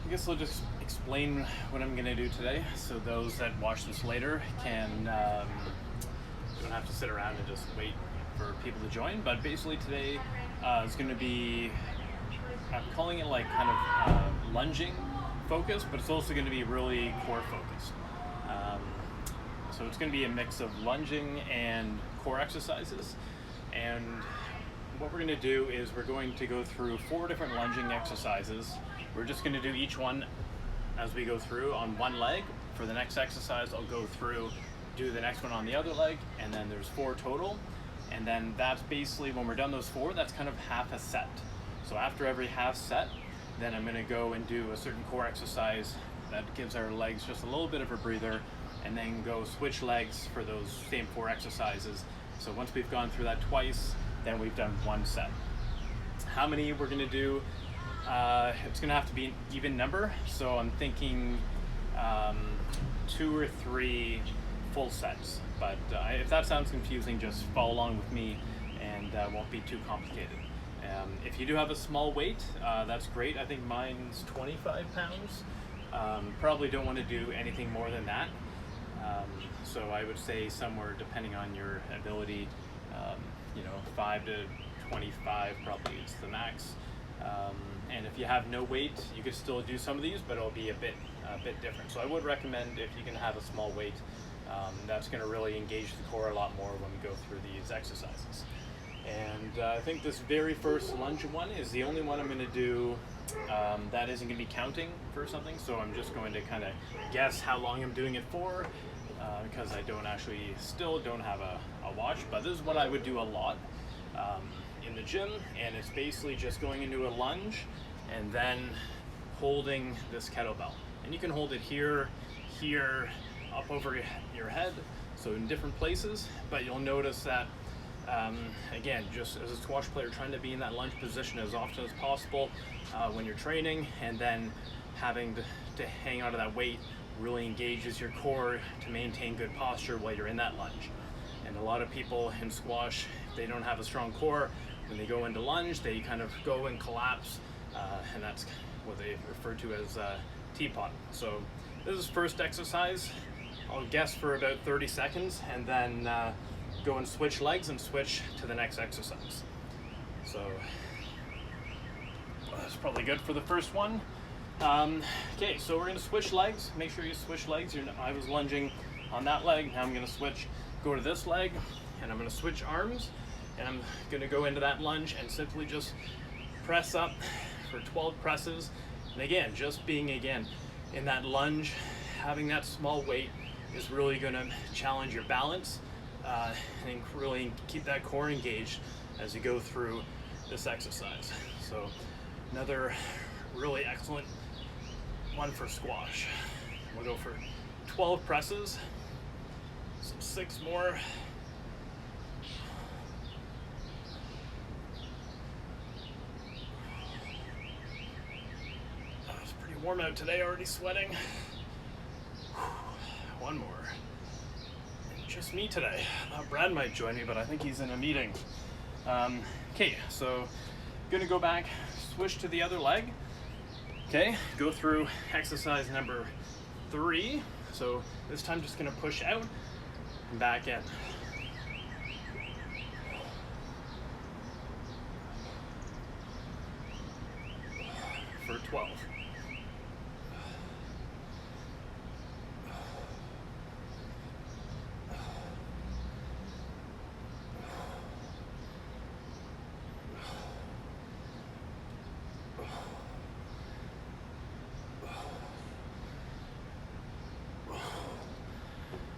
I guess I'll just explain what I'm going to do today, so those that watch this later can don't have to sit around and just wait for people to join. But basically today is going to be, I'm calling it like kind of lunging focused, but it's also going to be really core focused. So it's going to be a mix of lunging and core exercises. And what we're going to do is we're going to go through 4 different lunging exercises. We're just going to do each one as we go through on one leg. For the next exercise, I'll go through, do the next one on the other leg, and then there's 4 total. And then that's basically, when we're done those 4, that's kind of half a set. So after every half set, then I'm going to go and do a certain core exercise that gives our legs just a little bit of a breather, and then go switch legs for those same 4 exercises. So once we've gone through that twice, then we've done 1 set. How many we're going to do? It's going to have to be an even number. So I'm thinking 2 or 3 full sets. But if that sounds confusing, just follow along with me, and won't be too complicated. If you do have a small weight, that's great. I think mine's 25 pounds. Probably don't want to do anything more than that. So I would say somewhere, depending on your ability, 5 to 25 probably is the max. And if you have no weight, you could still do some of these, but it'll be a bit different. So I would recommend, if you can have a small weight, that's going to really engage the core a lot more when we go through these exercises. And I think this very first lunge one is the only one I'm going to do that isn't going to be counting for something. So I'm just going to kind of guess how long I'm doing it for, because I still don't have a watch. But this is what I would do a lot in the gym, and it's basically just going into a lunge and then holding this kettlebell. And you can hold it here, up over your head, so in different places. But you'll notice that again, just as a squash player, trying to be in that lunge position as often as possible when you're training, and then having to hang onto that weight really engages your core to maintain good posture while you're in that lunge. And a lot of people in squash, if they don't have a strong core, when they go into lunge, they kind of go and collapse, and that's what they refer to as teapot. So this is first exercise. I'll guess for about 30 seconds, and then go and switch legs and switch to the next exercise. So that's probably good for the first one. Okay, so we're going to switch legs. Make sure you switch legs. I was lunging on that leg. Now I'm going to go to this leg, and I'm going to switch arms, and I'm going to go into that lunge and simply just press up for 12 presses. And again, just being in that lunge, having that small weight is really going to challenge your balance, and really keep that core engaged as you go through this exercise. So another really excellent one for squash. We'll go for 12 presses, so 6 more. It's pretty warm out today, already sweating. 1 more. Just me today. Brad might join me, but I think he's in a meeting. Okay, so gonna go back, switch to the other leg. Okay, go through exercise number 3. So this time just gonna push out and back in. For 12.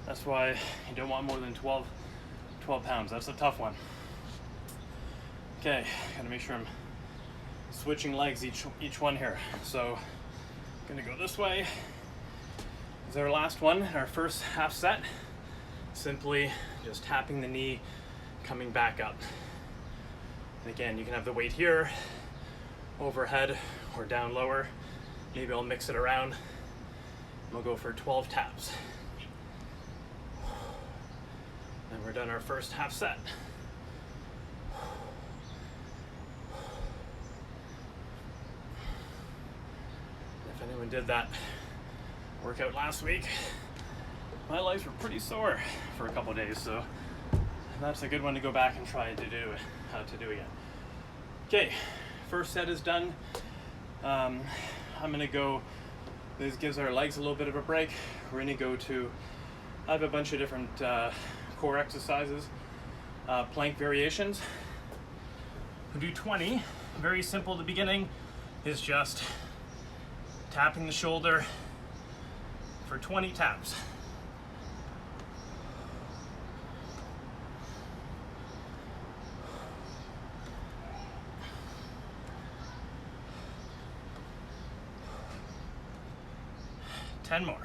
That's why you don't want more than 12 pounds. That's a tough one. Okay, gotta make sure I'm switching legs each one here. So gonna go this way. This is our last one, our first half set. Simply just tapping the knee, coming back up. And again, you can have the weight here, overhead, or down lower. Maybe I'll mix it around. We'll go for 12 taps. And we're done our first half set. If anyone did that workout last week, my legs were pretty sore for a couple days, so that's a good one to go back and try to do again. Okay, first set is done. I'm gonna go, this gives our legs a little bit of a break. We're gonna go to, I have a bunch of different core exercises, plank variations. We'll do 20, very simple at the beginning, is just tapping the shoulder for 20 taps. Ten more.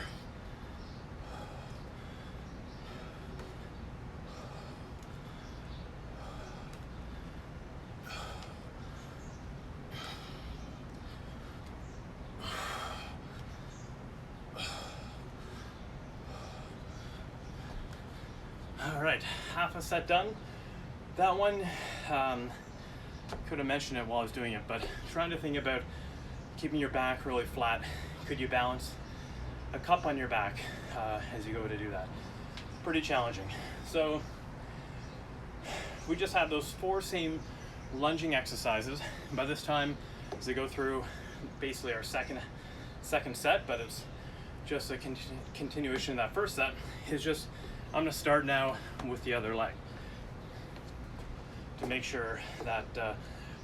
All right, half a set done. That one, could have mentioned it while I was doing it, but trying to think about keeping your back really flat. Could you balance a cup on your back as you go to do that? Pretty challenging. So we just have those 4 same lunging exercises. By this time, as we go through basically our second set, but it's just a continuation of that first set, is just, I'm gonna start now with the other leg to make sure that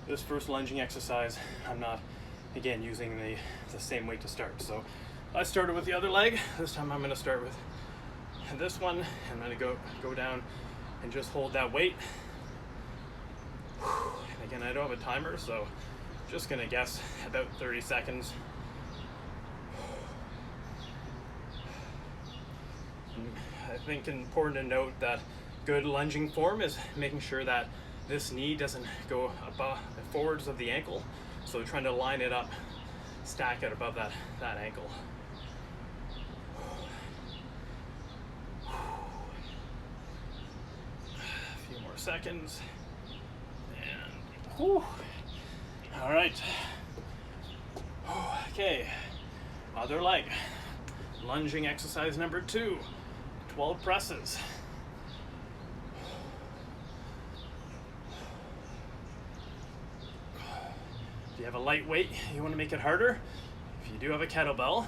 this first lunging exercise, I'm not, again, using the same weight to start. So I started with the other leg. This time I'm gonna start with this one. I'm gonna go down and just hold that weight. And again, I don't have a timer, so just gonna guess about 30 seconds. I think important to note that good lunging form is making sure that this knee doesn't go above forwards of the ankle. So trying to line it up, stack it above that ankle. A few more seconds. And whew. All right. Okay, other leg. Lunging exercise number 2, 12 presses. If you have a light weight, you want to make it harder. If you do have a kettlebell,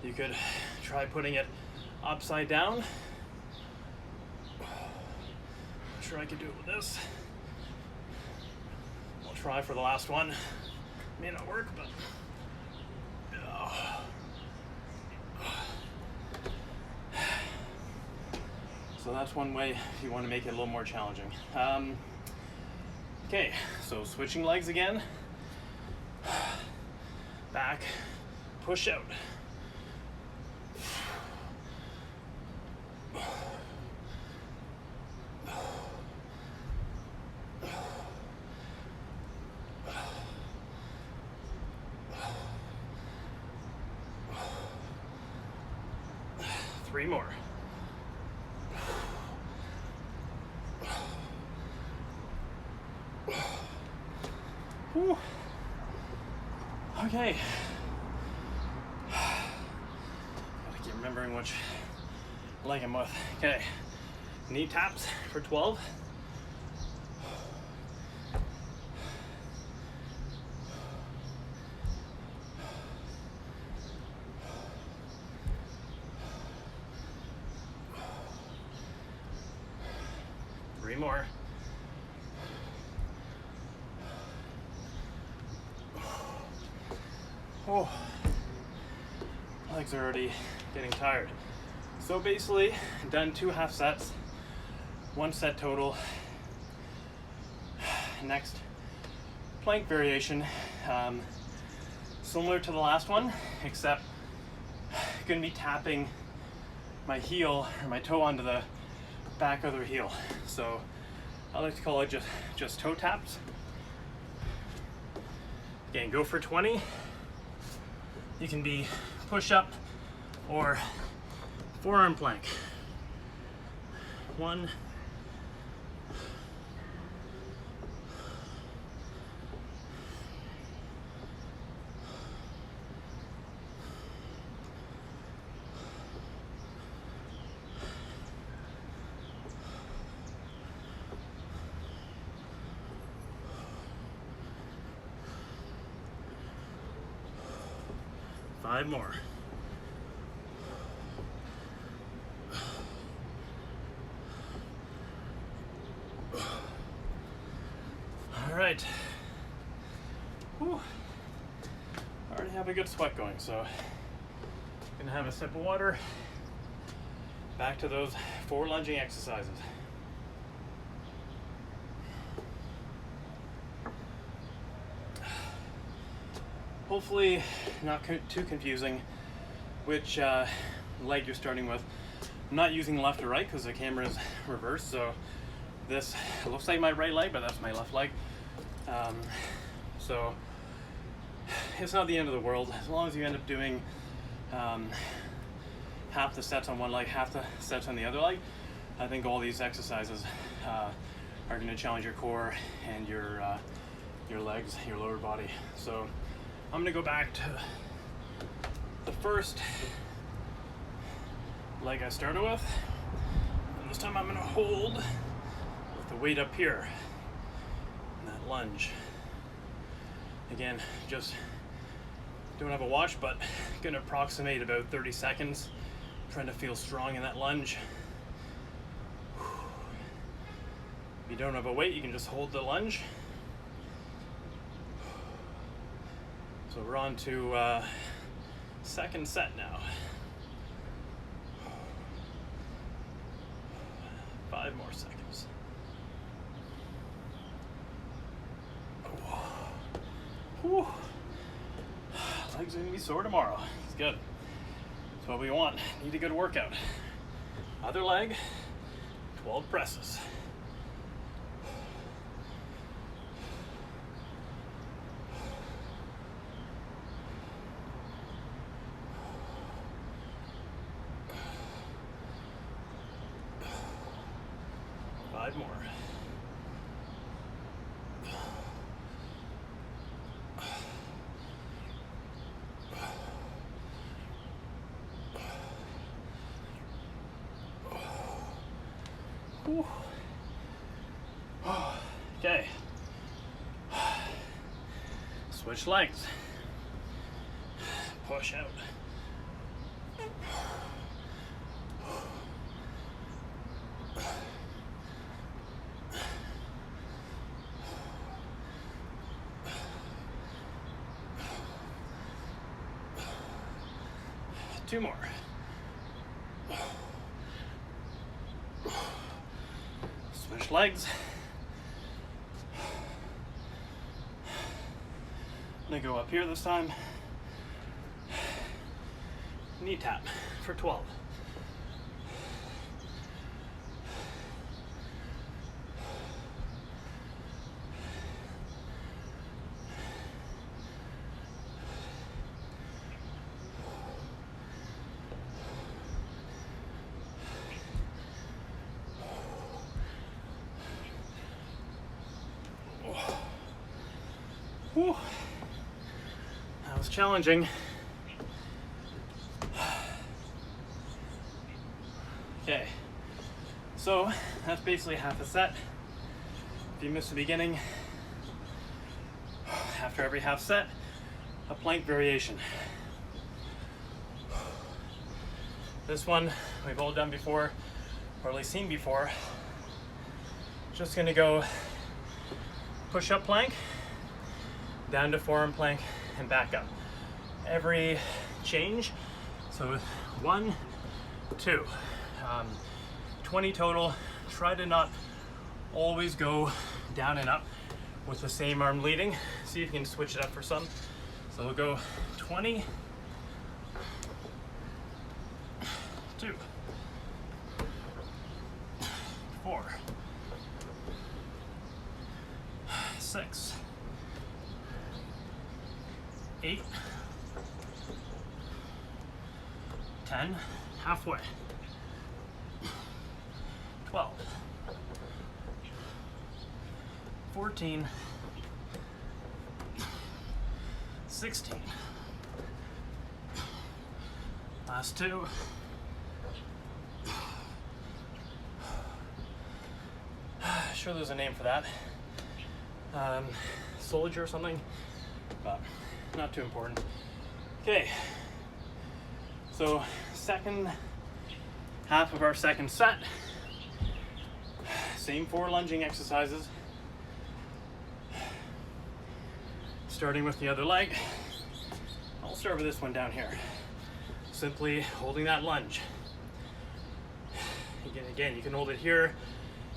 you could try putting it upside down. Not sure I could do it with this. I'll try for the last one. May not work, but so that's one way if you want to make it a little more challenging. Okay, so switching legs again. Back, push out. Three more. Whew. Okay. Gotta keep remembering which leg I'm with. Okay. Knee taps for 12. Three more. Oh, legs are already getting tired. So basically, done 2 half sets, 1 set total. Next, plank variation, similar to the last one, except I'm gonna be tapping my heel or my toe onto the back of the heel. So I like to call it just toe taps. Again, go for 20. You can be push up or forearm plank. 1, 2, 5 more. All right. Whew. Already have a good sweat going, so gonna have a sip of water. Back to those 4 lunging exercises. Hopefully not too confusing which leg you're starting with. I'm not using left or right because the camera is reversed, so this looks like my right leg, but that's my left leg. So it's not the end of the world as long as you end up doing half the sets on one leg, half the sets on the other leg. I think all these exercises are going to challenge your core and your legs, your lower body. So I'm going to go back to the first leg I started with, and this time I'm going to hold with the weight up here in that lunge. Again, just don't have a watch, but gonna approximate about 30 seconds, trying to feel strong in that lunge. If you don't have a weight, you can just hold the lunge. So we're on to second set now. 5 more seconds. Whew. Legs are gonna be sore tomorrow. It's good. That's what we want. Need a good workout. Other leg, 12 presses. Five more. Okay. Switch legs. Push out. Two more. Switch legs. I'm gonna go up here this time. Knee tap for 12. Whew. That was challenging. Okay, so that's basically half a set. If you missed the beginning, after every half set, a plank variation. This one we've all done before, or at least seen before. Just gonna go push-up plank, down to forearm plank, and back up. Every change, so 1, 2. 20 total. Try to not always go down and up with the same arm leading. See if you can switch it up for some. So we'll go 20, 2, 4, 6, 8, 10, halfway. 12, 14, 16, last 2, sure there's a name for that, soldier or something, but not too important. Okay, So second half of our second set, same 4 lunging exercises. Starting with the other leg. I'll start with this one down here. Simply holding that lunge. Again, you can hold it here,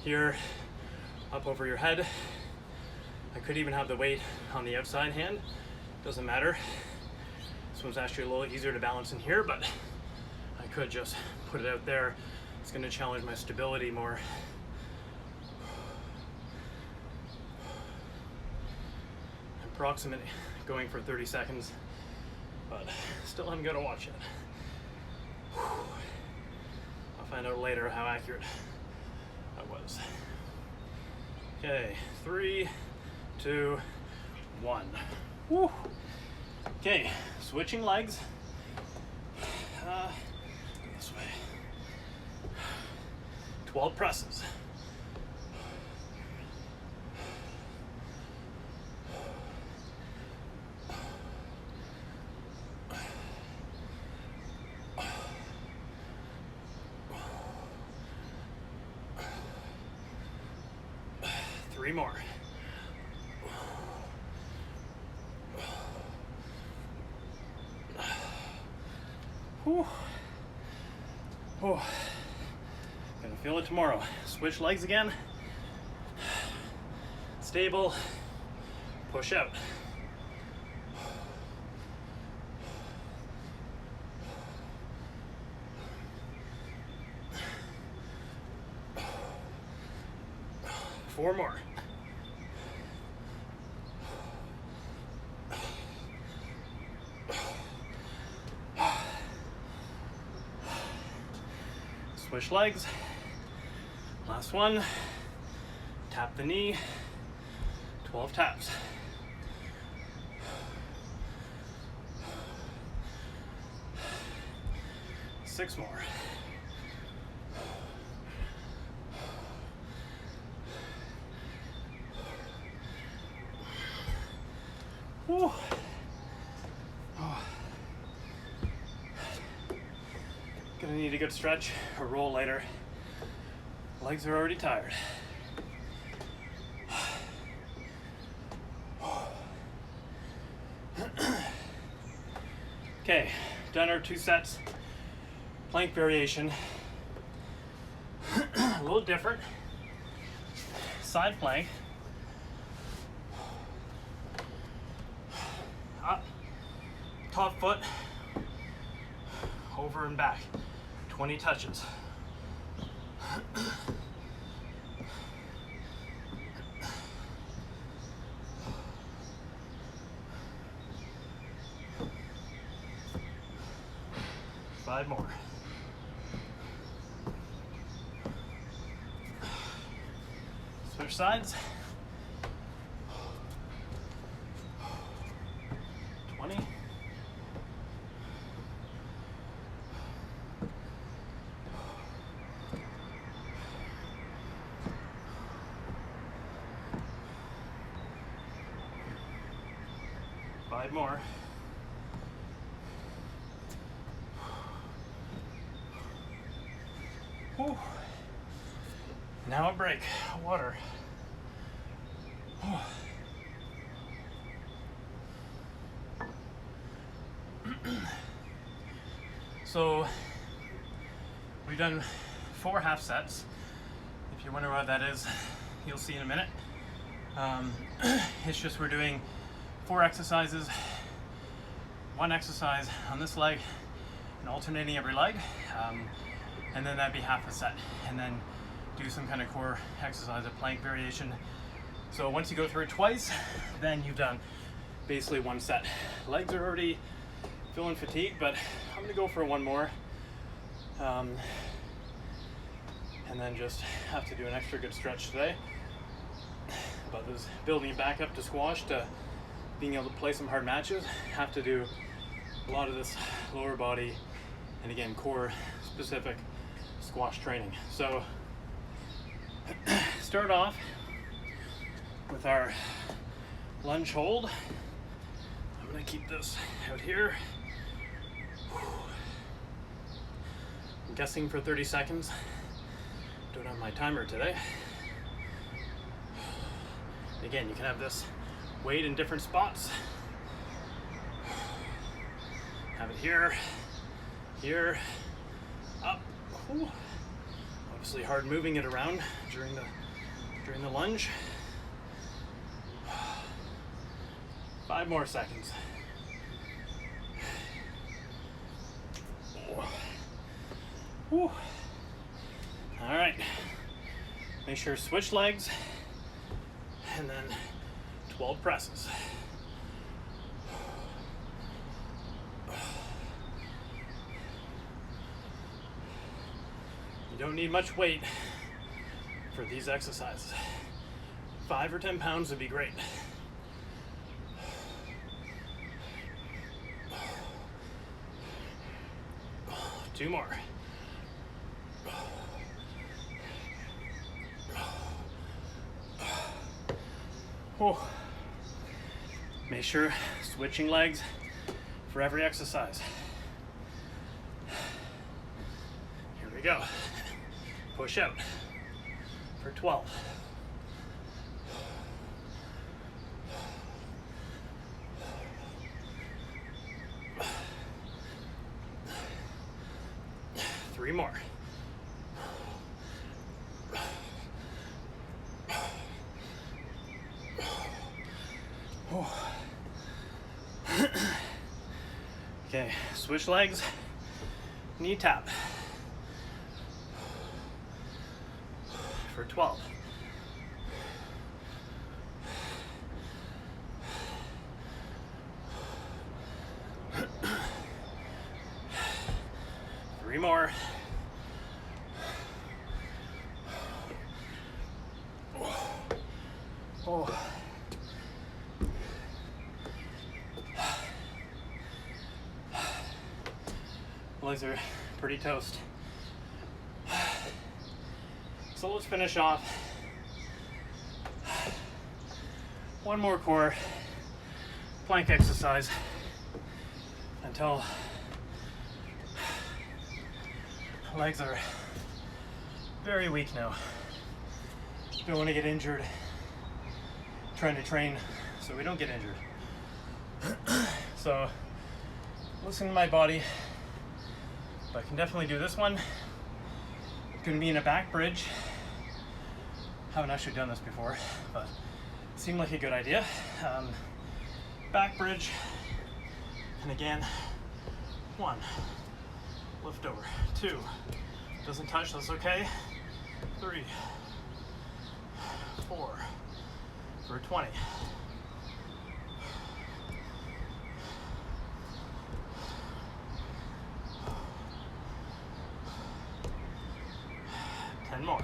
here, up over your head. I could even have the weight on the outside hand. Doesn't matter. This one's actually a little easier to balance in here, but I could just put it out there. It's going to challenge my stability more. Approximately going for 30 seconds, but still haven't got to watch it. I'll find out later how accurate I was. Okay, 3, 2, 1. Woo. Okay, switching legs. This way. 12 presses. Three more. Whew. Oh, gonna feel it tomorrow. Switch legs again. Stable. Push out. Four more. Switch legs. Last one. Tap the knee. 12 taps. Six more. Whew. Oh. Gonna need a good stretch or roll later. Legs are already tired. Okay, done our 2 sets. Plank variation. A little different. Side plank. Up, top foot, over and back, 20 touches. Five more. Switch sides. 20. Five more. Whew. Now a break. Water. Whew. So we've done 4 half sets. If you wonder what that is, you'll see in a minute. It's just we're doing 4 exercises, 1 exercise on this leg and alternating every leg, and then that'd be half a set, and then do some kind of core exercise, a plank variation. So once you go through it twice, then you've done basically 1 set. Legs are already feeling fatigued, but I'm gonna go for 1 more, and then just have to do an extra good stretch today. But this building back up to squash, to being able to play some hard matches, have to do a lot of this lower body and again core specific squash training. So start off with our lunge hold. I'm gonna keep this out here. I'm guessing for 30 seconds. Don't have my timer today. Again, you can have this weight in different spots. Have it here, here, up. Ooh. Obviously hard moving it around during the lunge. 5 more seconds. Whew. All right, make sure switch legs and then 12 presses. You don't need much weight for these exercises. 5 or 10 pounds would be great. Two more. Oh. Make sure switching legs for every exercise. Here we go. Push out for 12. Three more. Okay, switch legs, knee tap for 12. Three more. Oh. Legs are pretty toast. So let's finish off. One more core plank exercise until legs are very weak now. Don't want to get injured trying to train so we don't get injured. So listen to my body. But I can definitely do this one. It's going to be in a back bridge. Haven't actually done this before, but it seemed like a good idea. Back bridge, and again, 1, lift over, 2, doesn't touch, that's okay, 3, 4, for 20. 10 more.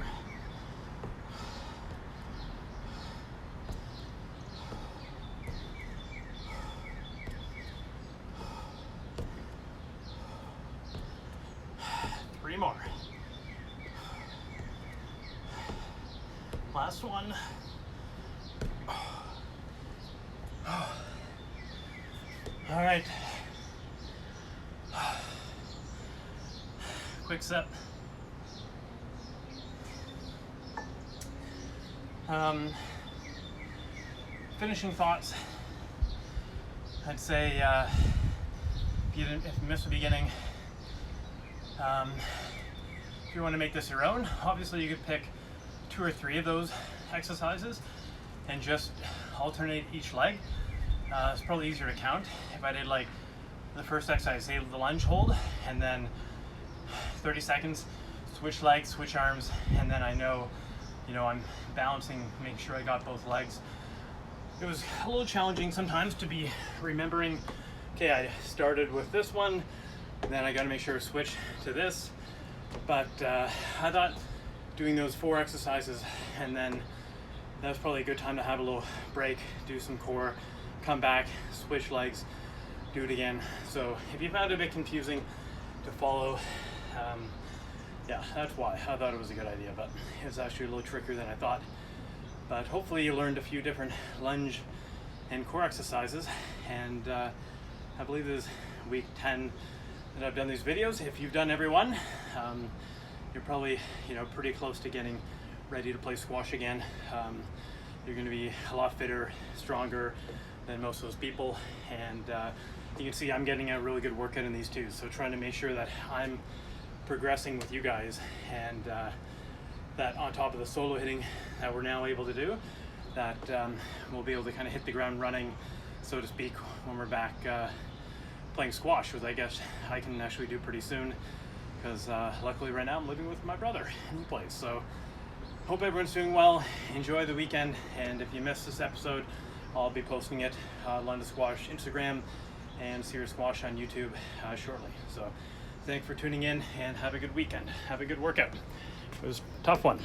Three more. Last one. All right. Quick set. Finishing thoughts. I'd say if you missed the beginning, if you want to make this your own, obviously you could pick 2 or 3 of those exercises and just alternate each leg. It's probably easier to count. If I did like the first exercise, say the lunge hold, and then 30 seconds, switch legs, switch arms, and then I know, I'm balancing, making sure I got both legs. It was a little challenging sometimes to be remembering, okay, I started with this one, then I got to make sure to switch to this. But I thought doing those 4 exercises, and then that was probably a good time to have a little break, do some core, come back, switch legs, do it again. So if you found it a bit confusing to follow, yeah, that's why I thought it was a good idea, but it was actually a little trickier than I thought. But hopefully you learned a few different lunge and core exercises, and I believe this is week 10 that I've done these videos. If you've done every one, you're probably pretty close to getting ready to play squash again. You're going to be a lot fitter, stronger than most of those people, and you can see I'm getting a really good workout in these too. So trying to make sure that I'm progressing with you guys, and that on top of the solo hitting that we're now able to do, that we'll be able to kind of hit the ground running, so to speak, when we're back playing squash, which I guess I can actually do pretty soon, because luckily right now I'm living with my brother and he plays. So hope everyone's doing well. Enjoy the weekend, and if you missed this episode, I'll be posting it Lunge Squash Instagram and SeriousSquash on YouTube shortly. So thanks for tuning in, and have a good weekend. Have a good workout. It was a tough one.